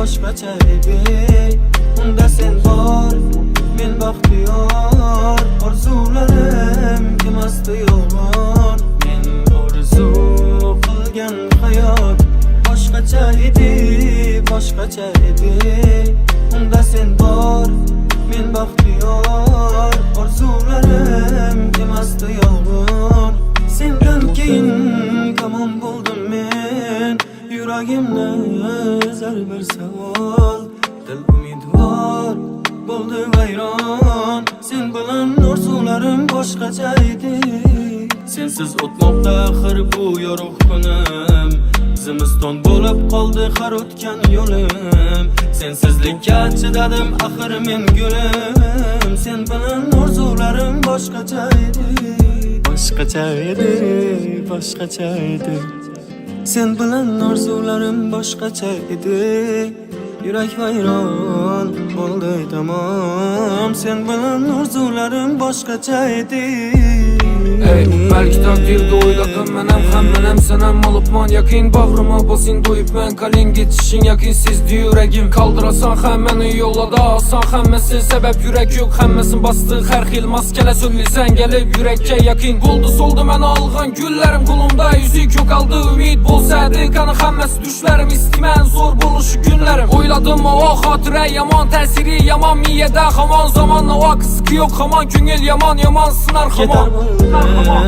boshqacha edi. Unda sen bor, men baxtiyor. Orzularim emasdi yolg'on. Men orzu qilgan hayot boshqacha edi, boshqacha edi. Unda sen bor, men baxtiyor. Orzularim emasdi yolg'on. Sendan keyin kamon bo'ldim men. Yuragimni bir savol. Dil umidvor bo'ldi vayron. Sen bilan orzularim boshqacha edi. Sensiz o'tmoqda axir bu yorug' kunim. Zimiston bo'lib qoldi har o'tgan yo'lim. Sensizlikka chidadim axir men gulim. Sen bilan orzularim boshqacha edi. Boshqacha edi, boshqacha edi. Sen bilan orzularim boshqacha edi. Yurak vayron bo'ldi tamom. Sen bilan orzularim boshqacha edi. Ey, belki takdirde oyladım menem hem senem olupman yakin. Bağrıma basın doyupman kalin geçişin yakinsizdi yüreğim. Kaldırasan hemmeni yollada asan hemmesi sebep yürek yok. Hemmesin bastığı her xil maskele söylesen gelip yürekke yakin. Buldu soldu men alğan güllerim kolumda yüzük yok aldı ümit bolsaydı kanı hemmesi düşlerim istimen zor buluşu günlerim. Oyladım o hatıra yaman tesiri yaman miyede haman zamanla o kısıkı yok haman küngül yaman yaman sınar haman.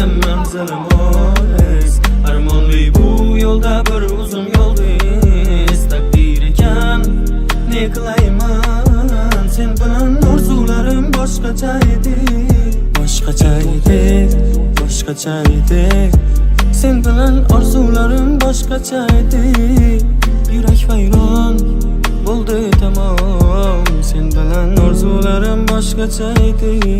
Manzaram oz armonli bu yo'lda bir uzun yo'ldiz takdir ekan ne qilayman sen bilan orzularim boshqacha edi boshqacha edi boshqacha edi sen bilan orzularim boshqacha edi yurak vayron bo'ldi tamom sen bilan orzularim boshqacha edi